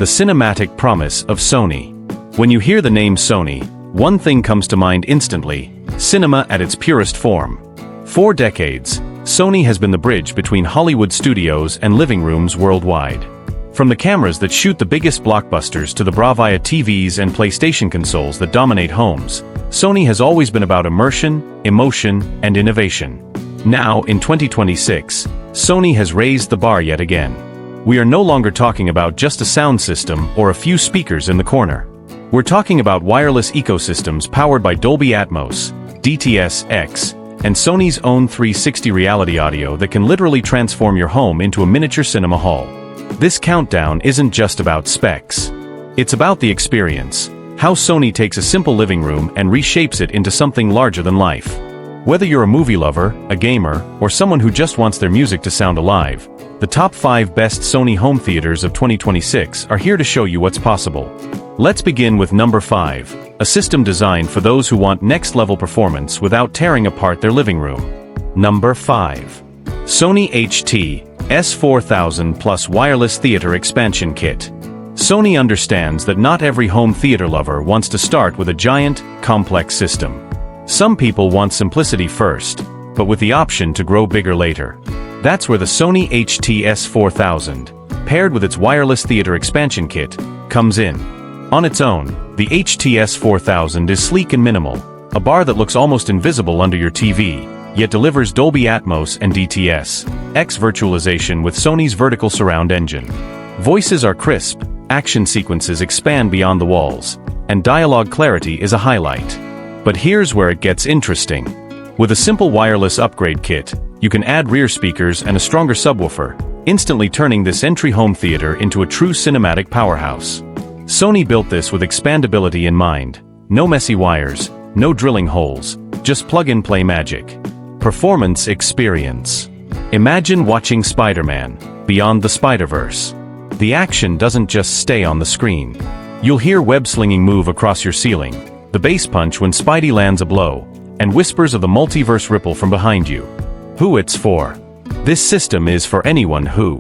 The cinematic promise of Sony. When you hear the name Sony, one thing comes to mind instantly: cinema at its purest form. For decades, Sony has been the bridge between Hollywood studios and living rooms worldwide. From the cameras that shoot the biggest blockbusters to the Bravia TVs and PlayStation consoles that dominate homes, Sony has always been about immersion, emotion, and innovation. Now, in 2026, Sony has raised the bar yet again. We are no longer talking about just a sound system or a few speakers in the corner. We're talking about wireless ecosystems powered by Dolby Atmos, DTS-X, and Sony's own 360 reality audio that can literally transform your home into a miniature cinema hall. This countdown isn't just about specs. It's about the experience, how Sony takes a simple living room and reshapes it into something larger than life. Whether you're a movie lover, a gamer, or someone who just wants their music to sound alive, the top 5 best Sony home theaters of 2026 are here to show you what's possible. Let's begin with number 5, a system designed for those who want next-level performance without tearing apart their living room. Number 5. Sony HT-A7000 Plus Wireless Theater Expansion Kit. Sony understands that not every home theater lover wants to start with a giant, complex system. Some people want simplicity first, but with the option to grow bigger later. That's where the Sony HT-A7000, paired with its wireless theater expansion kit, comes in. On its own, the HT-A7000 is sleek and minimal, a bar that looks almost invisible under your TV, yet delivers Dolby Atmos and DTS-X virtualization with Sony's vertical surround engine. Voices are crisp, action sequences expand beyond the walls, and dialogue clarity is a highlight. But here's where it gets interesting. With a simple wireless upgrade kit, you can add rear speakers and a stronger subwoofer, instantly turning this entry home theater into a true cinematic powerhouse. Sony built this with expandability in mind. No messy wires, no drilling holes, just plug-and-play magic. Performance experience. Imagine watching Spider-Man, Beyond the Spider-Verse. The action doesn't just stay on the screen. You'll hear web-slinging move across your ceiling, the bass punch when Spidey lands a blow, and whispers of the multiverse ripple from behind you. Who it's for? This system is for anyone who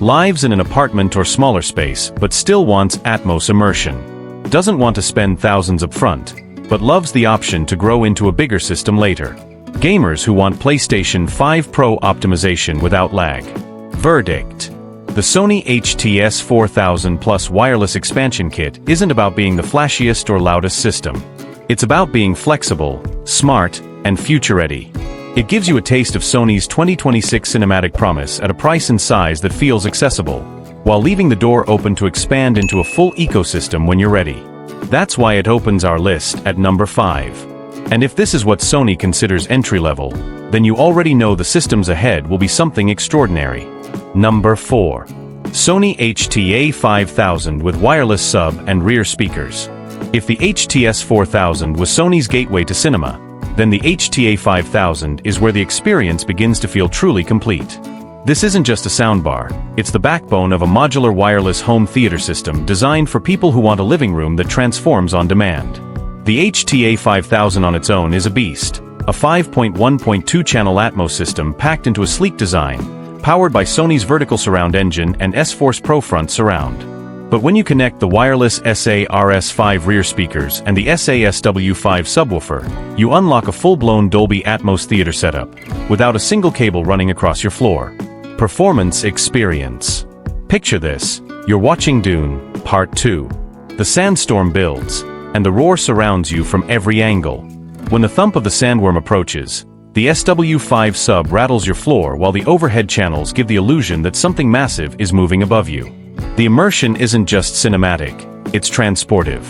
lives in an apartment or smaller space but still wants Atmos immersion, doesn't want to spend thousands up front, but loves the option to grow into a bigger system later. Gamers who want PlayStation 5 Pro optimization without lag. Verdict. The Sony HT-A7000 Plus Wireless Expansion Kit isn't about being the flashiest or loudest system. It's about being flexible, smart, and future-ready. It gives you a taste of Sony's 2026 cinematic promise at a price and size that feels accessible, while leaving the door open to expand into a full ecosystem when you're ready. That's why it opens our list at number 5. And if this is what Sony considers entry-level, then you already know the systems ahead will be something extraordinary. Number 4. Sony HT-A5000 with wireless sub and rear speakers. If the HT-A4000 was Sony's gateway to cinema, then the HT-A5000 is where the experience begins to feel truly complete. This isn't just a soundbar, it's the backbone of a modular wireless home theater system designed for people who want a living room that transforms on demand. The HT-A5000 on its own is a beast, a 5.1.2-channel Atmos system packed into a sleek design, powered by Sony's vertical surround engine and S-Force Pro front surround. But when you connect the wireless SA-RS5 rear speakers and the SA-SW5 subwoofer, you unlock a full-blown Dolby Atmos theater setup, without a single cable running across your floor. Performance experience. Picture this: you're watching Dune, Part 2. The sandstorm builds, and the roar surrounds you from every angle. When the thump of the sandworm approaches, the SW5 sub rattles your floor while the overhead channels give the illusion that something massive is moving above you. The immersion isn't just cinematic, it's transportive.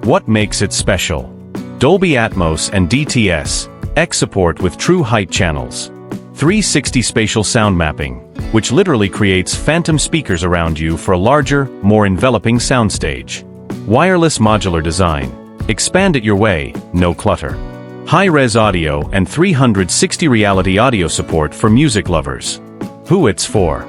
What makes it special? Dolby Atmos and DTS-X support with true height channels. 360 spatial sound mapping, which literally creates phantom speakers around you for a larger, more enveloping soundstage. Wireless modular design. Expand it your way, no clutter. High-res audio and 360 reality audio support for music lovers. Who it's for?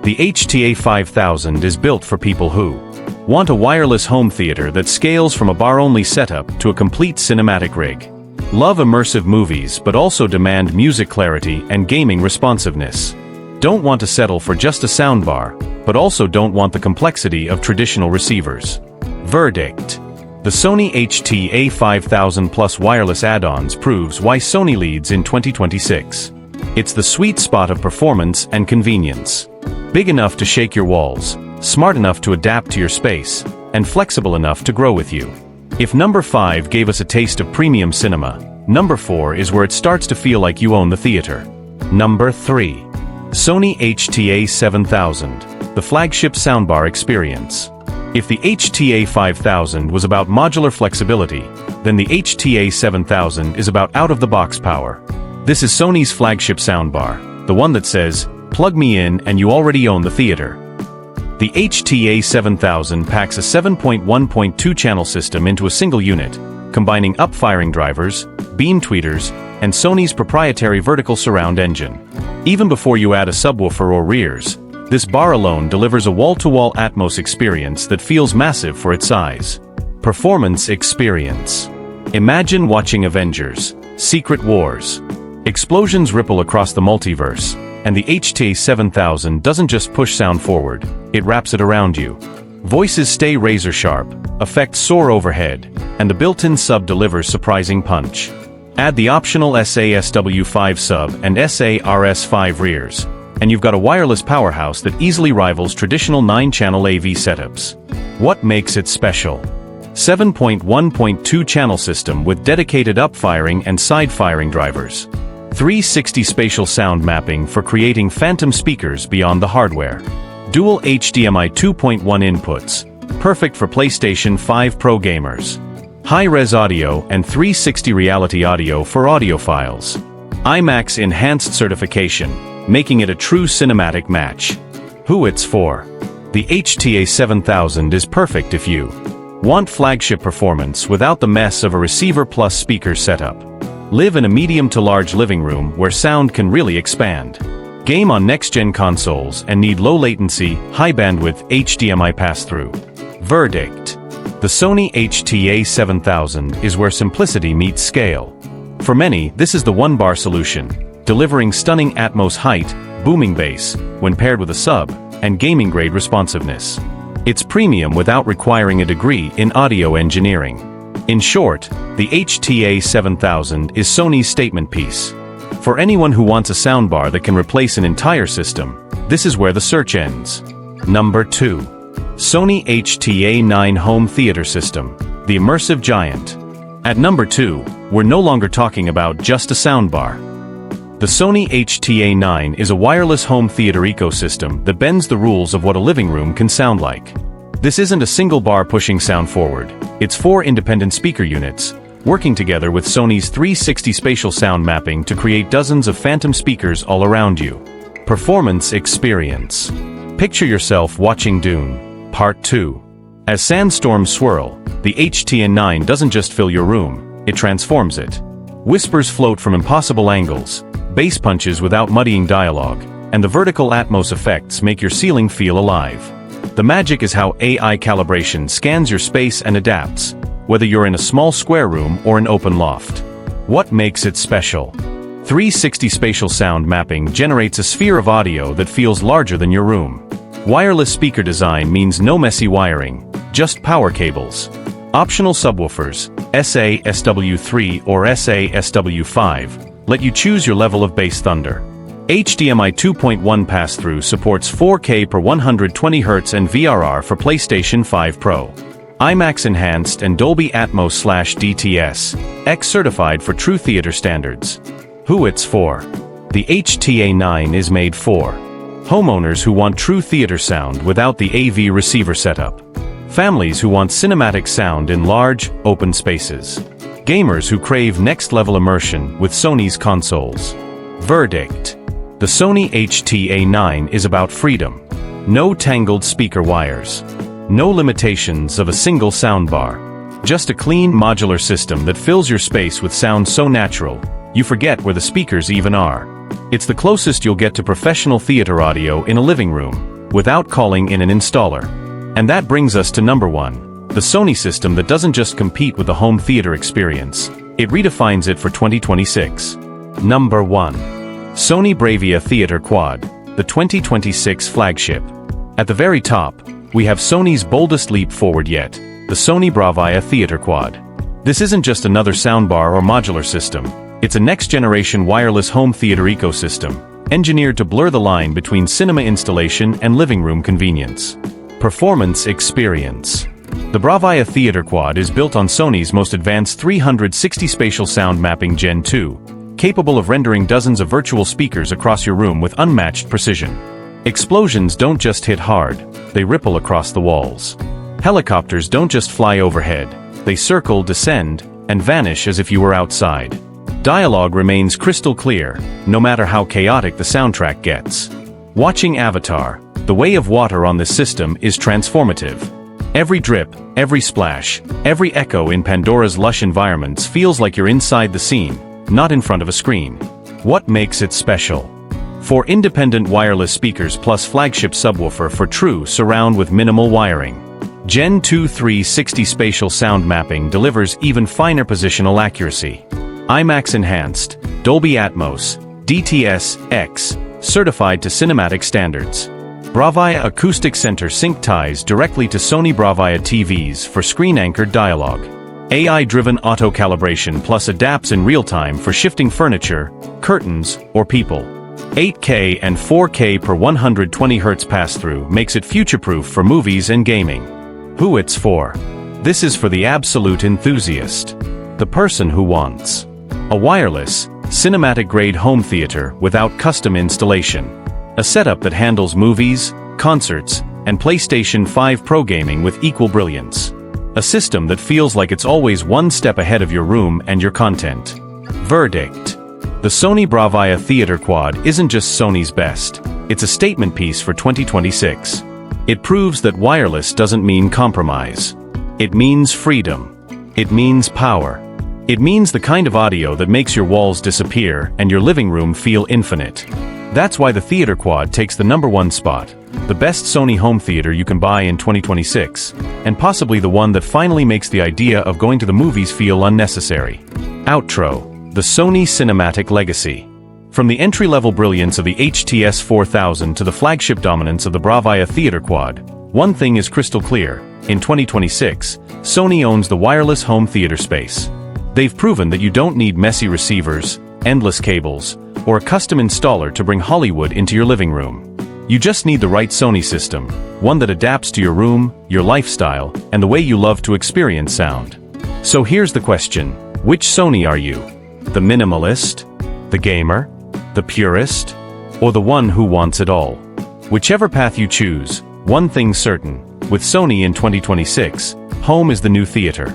The HT-A5000 is built for people who want a wireless home theater that scales from a bar-only setup to a complete cinematic rig. Love immersive movies but also demand music clarity and gaming responsiveness. Don't want to settle for just a soundbar, but also don't want the complexity of traditional receivers. Verdict. The Sony HT-A5000 Plus wireless add-ons proves why Sony leads in 2026. It's the sweet spot of performance and convenience. Big enough to shake your walls, smart enough to adapt to your space, and flexible enough to grow with you. If number 5 gave us a taste of premium cinema, number 4 is where it starts to feel like you own the theater. Number 3. Sony HT-A7000, the flagship soundbar experience. If the HT-A5000 was about modular flexibility, then the HT-A7000 is about out-of-the-box power. This is Sony's flagship soundbar, the one that says, "Plug me in and you already own the theater." The HT-A7000 packs a 7.1.2 channel system into a single unit, combining up-firing drivers, beam tweeters, and Sony's proprietary vertical surround engine. Even before you add a subwoofer or rears, this bar alone delivers a wall-to-wall Atmos experience that feels massive for its size. Performance experience. Imagine watching Avengers: Secret Wars. Explosions ripple across the multiverse, and the HT-A7000 doesn't just push sound forward, it wraps it around you. Voices stay razor-sharp, effects soar overhead, and the built-in sub delivers surprising punch. Add the optional SA-SW5 sub and SA-RS5 rears, and you've got a wireless powerhouse that easily rivals traditional 9-channel AV setups. What makes it special? 7.1.2 channel system with dedicated up-firing and side-firing drivers. 360 spatial sound mapping for creating phantom speakers beyond the hardware. Dual HDMI 2.1 inputs, perfect for PlayStation 5 Pro gamers. High-res audio and 360 reality audio for audiophiles. IMAX enhanced certification, making it a true cinematic match. Who it's for? The HT-A7000 is perfect if you want flagship performance without the mess of a receiver plus speaker setup. Live in a medium to large living room where sound can really expand. Game on next-gen consoles and need low latency, high bandwidth HDMI pass-through. Verdict. The Sony HT-A7000 is where simplicity meets scale. For many, this is the one-bar solution, delivering stunning Atmos height, booming bass, when paired with a sub, and gaming-grade responsiveness. It's premium without requiring a degree in audio engineering. In short, the HT-A7000 is Sony's statement piece. For anyone who wants a soundbar that can replace an entire system, this is where the search ends. Number 2. Sony HT-A9 Home Theater System, the immersive giant. At number 2, we're no longer talking about just a soundbar. The Sony HT-A9 is a wireless home theater ecosystem that bends the rules of what a living room can sound like. This isn't a single bar pushing sound forward, it's 4 independent speaker units, working together with Sony's 360 spatial sound mapping to create dozens of phantom speakers all around you. Performance experience. Picture yourself watching Dune, Part 2. As sandstorms swirl, the HT-A9 doesn't just fill your room, it transforms it. Whispers float from impossible angles, bass punches without muddying dialogue, and the vertical Atmos effects make your ceiling feel alive. The magic is how AI calibration scans your space and adapts, whether you're in a small square room or an open loft. What makes it special? 360 spatial sound mapping generates a sphere of audio that feels larger than your room. Wireless speaker design means no messy wiring, just power cables. Optional subwoofers, SA-SW3 or SA-SW5, let you choose your level of bass thunder. HDMI 2.1 pass-through supports 4K per 120 Hz and VRR for PlayStation 5 Pro. IMAX enhanced and Dolby Atmos/DTS, X certified for true theater standards. Who it's for? The HT-A9 is made for homeowners who want true theater sound without the AV receiver setup. Families who want cinematic sound in large, open spaces. Gamers who crave next-level immersion with Sony's consoles. Verdict. The Sony HT-A9 is about freedom. No tangled speaker wires. No limitations of a single soundbar. Just a clean, modular system that fills your space with sound so natural, you forget where the speakers even are. It's the closest you'll get to professional theater audio in a living room, without calling in an installer. And that brings us to number 1, the Sony system that doesn't just compete with the home theater experience, it redefines it for 2026. Number 1. Sony Bravia Theater Quad, the 2026 Flagship. At the very top, we have Sony's boldest leap forward yet, the Sony Bravia Theater Quad. This isn't just another soundbar or modular system. It's a next-generation wireless home theater ecosystem, engineered to blur the line between cinema installation and living room convenience. Performance experience. The Bravia Theater Quad is built on Sony's most advanced 360 spatial sound mapping Gen 2, capable of rendering dozens of virtual speakers across your room with unmatched precision. Explosions don't just hit hard, they ripple across the walls. Helicopters don't just fly overhead, they circle, descend, and vanish as if you were outside. Dialogue remains crystal clear, no matter how chaotic the soundtrack gets. Watching Avatar, the way of water on this system is transformative. Every drip, every splash, every echo in Pandora's lush environments feels like you're inside the scene, not in front of a screen. What makes it special? 4 independent wireless speakers plus flagship subwoofer for true surround with minimal wiring. Gen 2 360 spatial sound mapping delivers even finer positional accuracy. IMAX enhanced, Dolby Atmos, DTS-X, certified to cinematic standards. Bravia Acoustic Center sync ties directly to Sony Bravia TVs for screen-anchored dialogue. AI-driven auto-calibration plus adapts in real time for shifting furniture, curtains, or people. 8K and 4K per 120 Hz pass-through makes it future-proof for movies and gaming. Who it's for? This is for the absolute enthusiast. The person who wants a wireless, cinematic-grade home theater without custom installation. A setup that handles movies, concerts, and PlayStation 5 Pro gaming with equal brilliance. A system that feels like it's always one step ahead of your room and your content. Verdict. The Sony Bravia Theater Quad isn't just Sony's best. It's a statement piece for 2026. It proves that wireless doesn't mean compromise. It means freedom. It means power. It means the kind of audio that makes your walls disappear and your living room feel infinite. That's why the Theater Quad takes the #1 spot, the best Sony home theater you can buy in 2026, and possibly the one that finally makes the idea of going to the movies feel unnecessary. Outro. The Sony Cinematic Legacy. From the entry-level brilliance of the HT-A7000 to the flagship dominance of the Bravia Theater Quad, one thing is crystal clear: in 2026, Sony owns the wireless home theater space. They've proven that you don't need messy receivers, endless cables, or a custom installer to bring Hollywood into your living room. You just need the right Sony system, one that adapts to your room, your lifestyle, and the way you love to experience sound. So here's the question: which Sony are you? The minimalist? The gamer? The purist? Or the one who wants it all? Whichever path you choose, one thing's certain: with Sony in 2026, home is the new theater.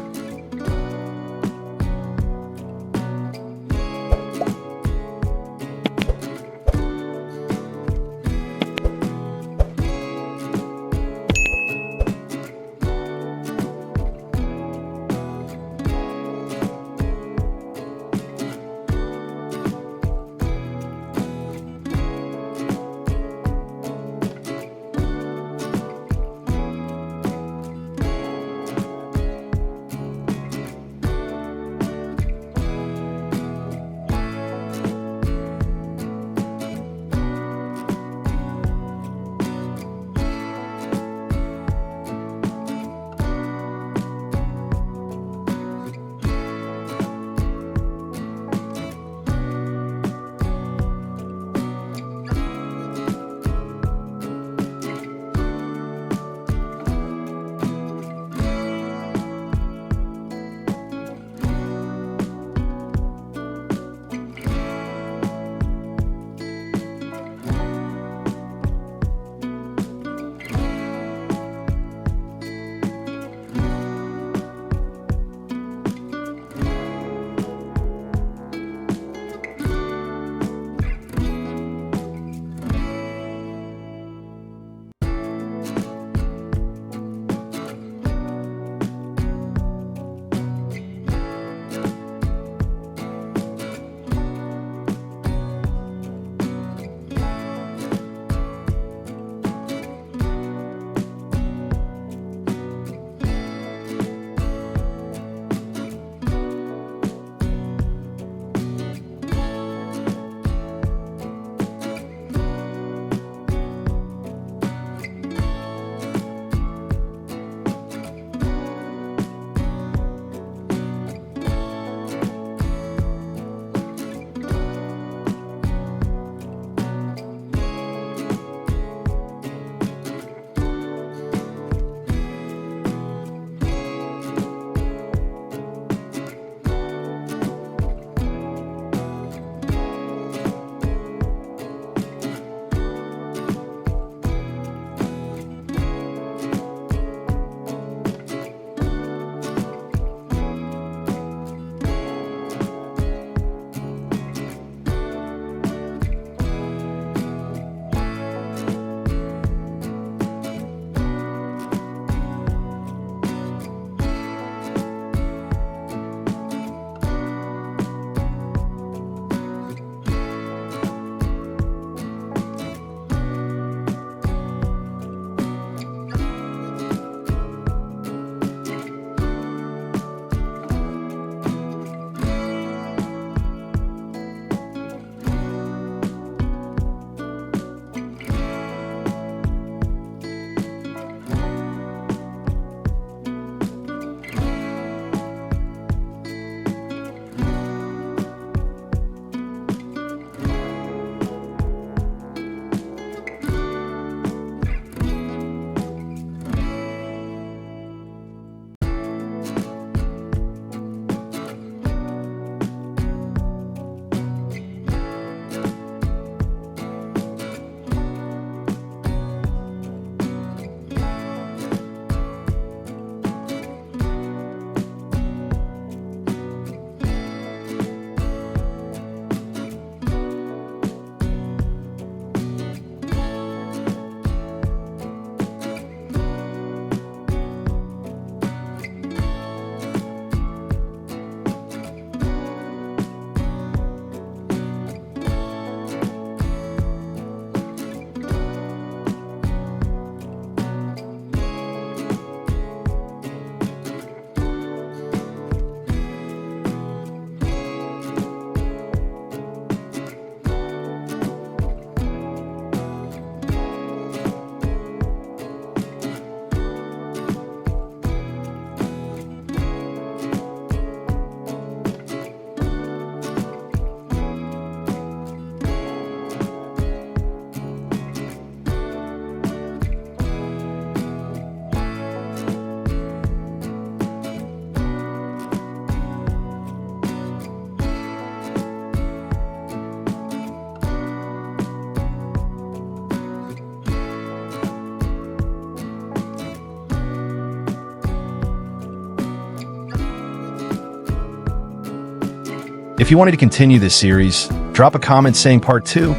If you wanted to continue this series, drop a comment saying part 2.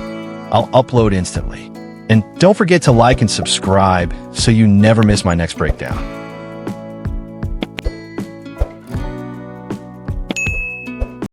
I'll upload instantly. And don't forget to like and subscribe so you never miss my next breakdown.